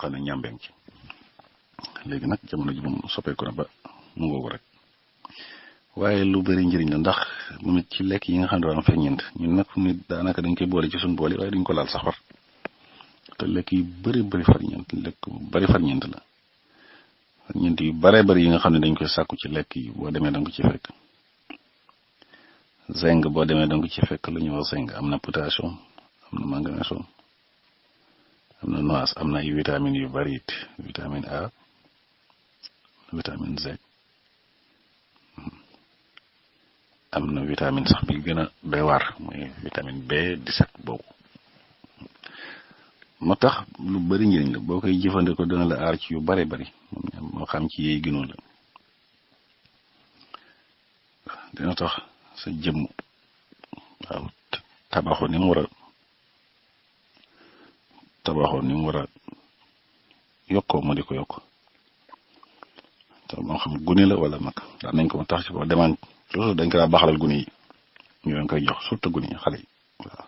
xam ne ñàmbeem ci léegi nag jamono ji moom soppeeku na ba mu ngoogu rek waaye lu bëri njëriñ la ndax moom it ci lekk yi nga xam ne dafa ferñeent ñun nag nit daanaka dañ koy boole ci suñu bool yi waaye duñ ko laal sax far te lekk yu bëri ferñeent lekk bu bëri ferñeent la ferñeent yu bëri yi nga xam ne dañ koy sàkku ci lekk yi boo demee danga ko ci fekk zinc boo demee danga ko ci fekk lu ñuy wax zinc am na potassium am na magnésium am na noix am na ay vitamines yu bëri it vitamine A vitamine Z am na vitamine sax bi gën a doy waar mooy vitamine B17 boobu moo tax lu bëri njëriñ la boo koy jëfandikoo dana la aar ci yu bëri moo xam ci yeey gënul la dina tax sa jëmm waaw tabaxoo ni mu war a yokkoo mu di ko yokk te moo xam gune la wala mag daan nañ ko ma tax ci boo demaan toujours dañ ko daa baxalal gune yi ñu leen koy jox surtout gune yi xale yi waaw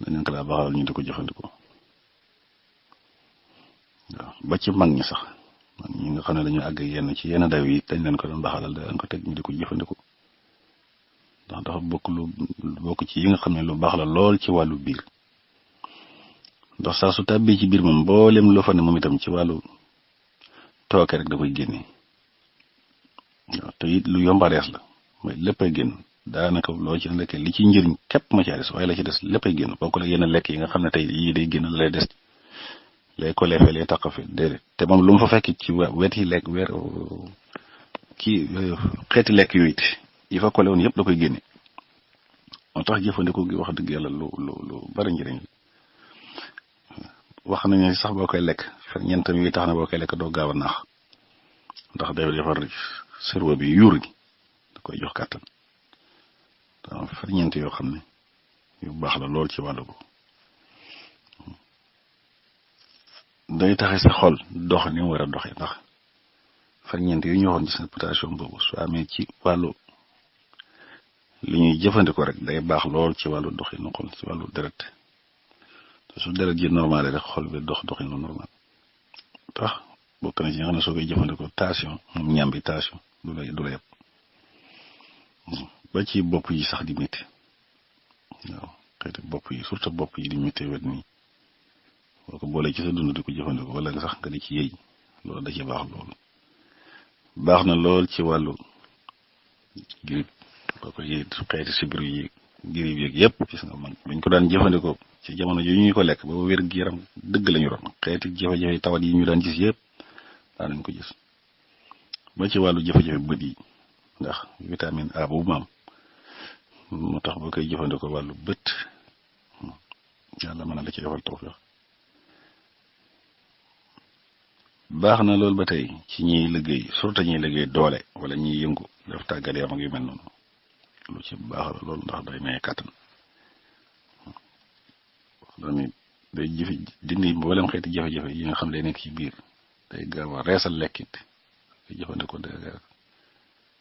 dañ leen ko daa baxalal ñu di ko jëfandikoo waaw ba ci mag ñi sax mag ñi nga xam ne dañu àgg yenn ci yenn daw yi dañ leen ko doon baxalal da leen ko teg ñu di ko jëfandikoo ndax dafa bokk ci yi nga xam ne lu baax la lool ci wàllu biir ndax saa su tàbbee ci biir moom mboolem loo fa ne moom itam ci wàllu tooke rek da koy génne waaw te it lu yombarees la mooy léppay génn daanaka loo ci lekkee li ci njëriñ képp ma ci des waaye la ci des léppay génn bokk la yenn lekk yi nga xam ne tey yii day génn lay des lay koleefe lay taqafe déedéet te moom lu mu fa fekk ci wet yi lekk xeeti lekk yooyu it yi fa kole woon yëpp da koy génne moo tax jëfandikoo gi wax dëgg yàlla lu bari njëriñ wax nañu sax boo koy lekk ferñeentam yi tax na boo koy lekk doo gaaw a naax ndax day defar cerveau bi yuur gi da koy jox kàttan donc ferñeent yoo xam ne yu baax la lool ci wàllu ko day taxe sa xol dox ni mu war a doxee ndax ferñeent yu ñu waxoon ci seen potassium boobu su amee ci wàllu li ñuy jëfandikoo rek day baax lool ci wàllu doxinu xol ci wàllu deret te su deret ji normal rek xol bi doxinu normal tax bokk na ci nga xam ne soo koy jëfandikoo tension moom ñambi tension du la yëpp ba ci bopp yi sax di métti waaw xeeti bopp yi surtout bopp yi di métti wet nii boo ko boolee ci sa dund di ko jëfandikoo wala nga sax nga di ci yëy loolu da ci baax loolu baax na lool ci wàllu grippe boo ko yëy xeeti sibiru yi grippe yeeg yëpp gis nga man buñ ko daan jëfandikoo ci jamono yi ñuy ko lekk ba wér gi yaram dëgg lañu ron xeeti jafe-jafe tawat yi ñu daan gis yëpp daa nañ ko gis ba ci wàllu jafe-jafe bët yi ndax vitamine A boobu maam moo tax boo koy jëfandikoo wàllu bët yàlla mën na la ci defal tawfiq baax na loolu ba tey ci ñiy liggéey surtout ñiy liggéey doole wala ñiy yëngu def tàggat yaram ak yu mel noonu lu ci baax la loolu ndax day maye kàttan doon day dindi mboolem xeeti jafe-jafe yi nga xam day nekk ci biir day gaaw a reesal lekkit day jëfandikoo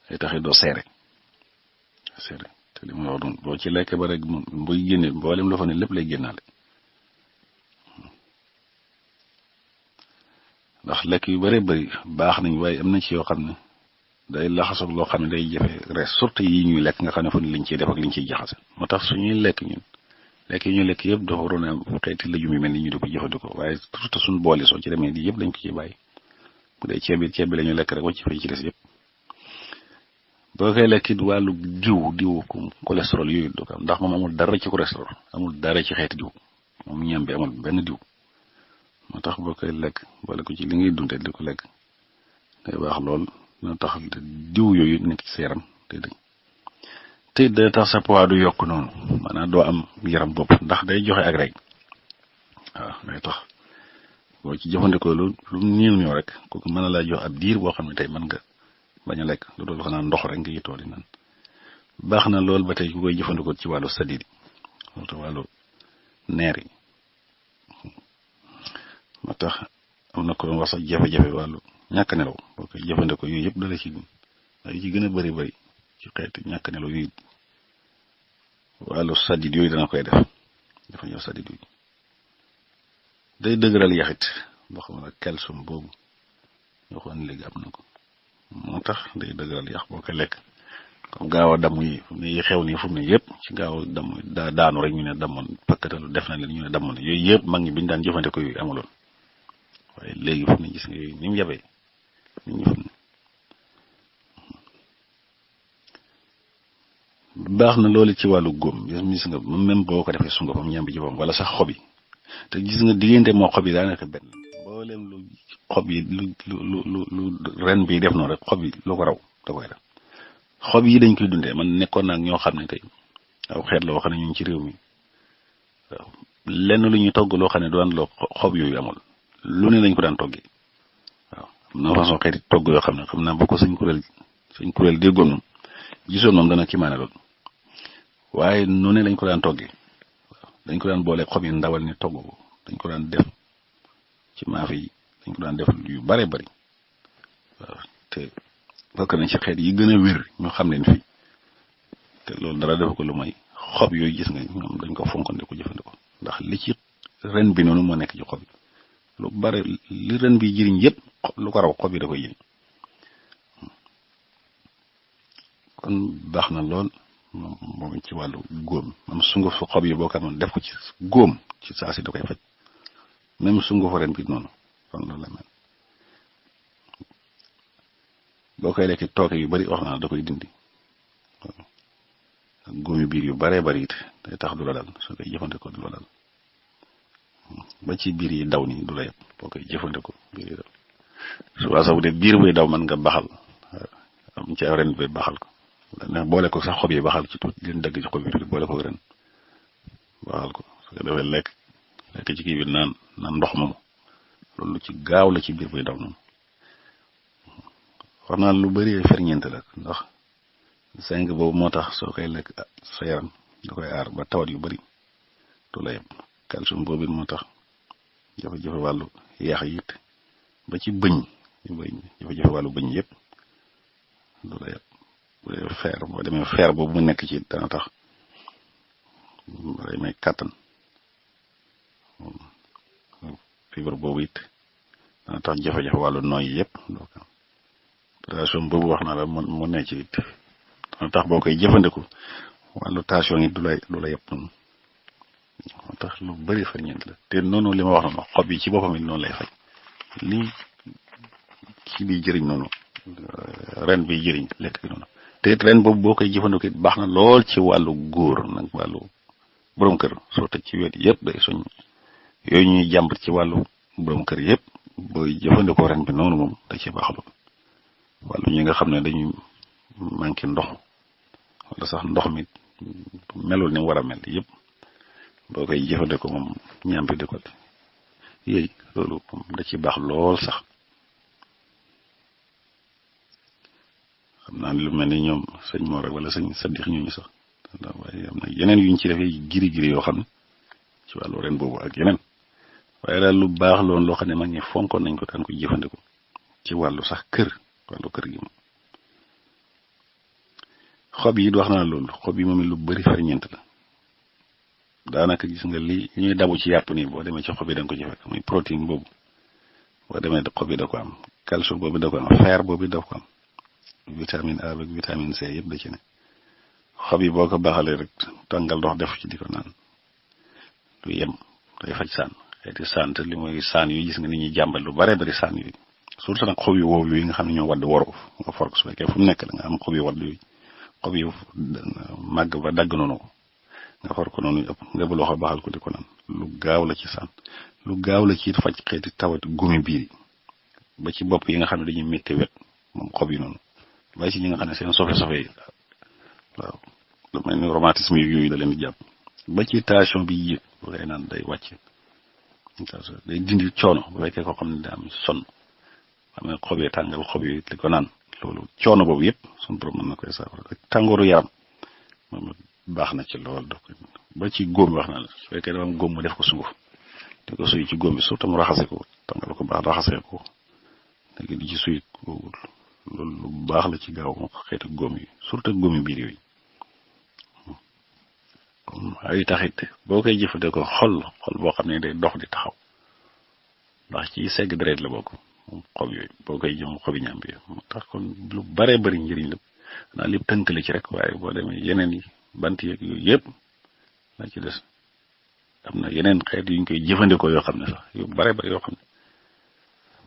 day taxi doo seere te li mu wax doon boo ci lekk ba rek moom buy génne mboolem loo fa ne lépp lay génnaale ndax lekk yu bëree bëri baax nañ waaye am na ci yoo xam ne day laxasoog loo xam ne day jafe rees surtout yi ñuy lekk nga xam ne fa ne liñ ciy def ak liñ ciy jaxase moo tax suñuy lekk ñun lekk yi ñu lekk yëpp dafa waroon a am xeeti lëjum yu mel ni ñu di ko jëfandikoo waaye surtout suñu boole soo ci demee lii yëpp dañ ko ciy bàyyi bu dee ceeb bi la ñu lekk rek wacc fay ci des yëpp boo koy lekk it wàllu diw cholestérol yooyu du ko am ndax moom amul dara ci cholestérol amul dara ci xeeti diw moom ñam bi amul benn diw moo tax boo koy lekk boole ko ci li ngay dundee di ko lekk day baax lool dina tax diw yooyu nekk ci sa yaram te day tax sa poids du yokk noonu maanaam doo am yaram bopp ndax day joxe ak rek waaw day tax boo ci jëfandikoo lu néew rek kooku mën na laa jox ab diir boo xam ne tey mën nga bañ a lekk lu dul xanaa ndox rek nga yitoo di naan baax na lool ba tey ku koy jëfandikoo ci wàllu sadid yi wàllu neer yi moo tax am na ko doon wax sax jafe-jafe wàllu ñàkk nelaw boo koy jëfandikoo yooyu yëpp dala ci gën a bëri ci xeeti ñàkk nelaw yooyu wàllu sadid yooyu dana koy def dafa ñëw sadid yooyu day dëgëral yaxit ndox ma ak calcium boobu ñoo xoon léegi am na ko moo tax day dëgëral yax boo ko lekk comme gaaw a damm yi fu mu ne yi xew nii fu mu ne yëpp ci gaaw a damm daanu rek ñu ne dammoon pëkkatalu def na leen ñu ne dammoon yooyu yëpp mag ñi bi ñu daan jëfandikoo yooyu amuloon waaye léegi fu mu ne gis nga yooyu ni mu yabee nit ñi fu mu ne baax na loolu ci wàllu góom gis nga même boo ko defee sungufam ñam bi ci boppam wala sax xob yi te gis nga diggante moo xob yi daanaka benn mboolem lu xob yi lu ren bi def noonu rek xob yi lu ko raw da koy def xob yi dañ koy dundee man nekkoon naag ñoo xam ne tey aw xeet la woo xam ne ñu ngi ci réew mi waaw lenn lu ñuy togg loo xam ne du daan loo xob yooyu amul lu ne lañ ko daan toggee waaw am na façon xeeti togg yoo xam ne xam naa boo ko suñ kuréel déggoon moom gisoon moom dana kii maane lool waaye nu ne lañ ko daan toggee waaw dañ ko daan boole xob yi ndawal ni togg ko dañ ko daan def ci maafe yi dañ ko daan def yu bare bari waaw te bokk nañ ci xeet yi gën a wér ñu xam leen fii te loolu dara def ko lu may xob yooyu gis nga ñoom dañ ko fonkoon di ko jëfandikoo ndax li ci ren bi noonu moo nekk ci xob yi lu bare li ren bi jëriñ yëpp lu ko raw xob yi da koy jëriñ kon baax na lool moom ci wàllu góom même sunguf su xob yi boo ko amoon def ko ci góom ci saa si da koy faj même sungufu ren bi noonu kon loolu la mel boo koy lekk tooke yu bari wax naa da koy dindi góomi biir yu baree bari it day tax du la dal soo koy jëfandikoo du la dal ba ci biir yi daw nii du la yëpp boo koy jëfandikoo biir yi daw suba sax bu dee biir buy daw mën nga baxal am ci ren bi baxal ko ndax boole ko sax xob yi baxal ci tuuti leen dagg ci xob yi tuuti boole ko ren baxal ko su ko defee lekk ci kii bi naan ndox moomu loolu ci gaaw la ci biir buy daw noonu wax naa lu bari ferñeent la ndax zinc boobu moo tax soo koy lekk sa yaram da koy aar ba tawat yu bari du la yëpp calcium boobu moo tax jafe-jafe wàllu yaax yi it ba ci bëñ jafe-jafe wàllu bëñ yëpp du la yëpp bu dee fer boo demee fer boobu mu nekk ci dana tax day may kàttan fibre boobu it dana tax jafe-jafe wàllu nooy yëpp doo ko am tension boobu wax naa la mu ne ci it dana tax boo koy jëfandiku wàllu tension yi du la yëpp noonu moo tax lu bari ferñeent la te noonu li ma wax noonu xob yi ci boppam it noonu lay faj lii ci bi jëriñ noonu ren bi jëriñ lekk bi noonu te it ren boobu boo koy jëfandiku it baax na lool ci wàllu góor nag wàllu borom kër soo teg ci wet yëpp day soñ yooyu ñuy jàmbat ci wàllu borom kër yëpp booy jëfandikoo ren bi noonu moom da ci baax lool wàllu ñi nga xam ne dañuy manqué ndox wala sax ndox mi melul ni war a mel yëpp boo koy jëfandikoo moom ñaam bi di ko yéey loolu moom da ci baax lool sax xam naa lu mel ni ñoom sëñ Mor wala sëñ Sadix ñooñu sax waaye am na yeneen yuñ ci defee giri yoo xam ne ci wàllu ren boobu ak yeneen waaye daal lu baax loon loo xam ne mag ñi fonkoon nañ ko daan ko jëfandikoo ci wàllu sax wàllu kër gi moom xob yi wax naa loolu xob yi moom lu bari ferñeent la daanaka gis nga li ñuy dabu ci yàpp nii boo demee ci xob yi da nga ko ci fekk muy protéine boobu boo demee xob yi da ko am calcium boobu da ko am fer boobu da ko am vitamine A ak vitamine C yëpp da ci ne xob yi boo ko baaxalee rek tàngal ndox def ci di ko naan du yem day faj saan xeeti saan te li mooy saan yu gis nga ni ñuy jàmbal lu bare bari saan yooyu surtout nag xob yu wow yooyu nga xam ne ñoo wadd waru nga for ko su fekkee fu mu nekk la nga am xob yu wadd yooyu xob yu màgg ba dagg noonu ko nga for ko noonu ëpp nga bu loxo baaxal ko di ko naan lu gaaw la ci saan lu gaaw la ci faj xeeti tawati gumi biir yi ba ci bopp yi nga xam ne dañuy métti wet moom xob yi noonu ba ci ñi nga xam ne seen sofe-sofe yi waaw lu mel ni rhumatisme yooyu da leen di jàpp ba ci tension bi yéeg bu koy naan day wàcc day dindi coono bu fekkee ko xam ne daa am sonn xam ne xob yi tàngal xob yi li ko naan loolu coono boobu yëpp suñu borom mën na koy saafara ak tàngooru yaram moom baax na ci lool ba ci góom wax na la su fekkee dafa am góom mu def ko sunguf di ko suy ci góom bi surtout mu raxase ko tàngal ko baax raxasee ko léegi di ci suy loolu lu baax la ci gaaw moo xeeti góom yi surtout góomi biir yooyu comme ay taxit boo koy jëfandikoo xol boo xam ne day dox di taxaw ndax ci segg deret la bokk moom xob yooyu boo koy jëm xobi ñàmbi moo tax kon lu bare bari njëriñ la naa lépp tënkale ci rek waaye boo demee yeneen yi bant yeeg yooyu yëpp la ci des am na yeneen xeet yu ñu koy jëfandikoo yoo xam ne sax yu bare bari yoo xam ne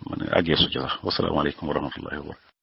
man àggee su ci sax wasalaamaaleykum wa rahmatullahi wa barakatu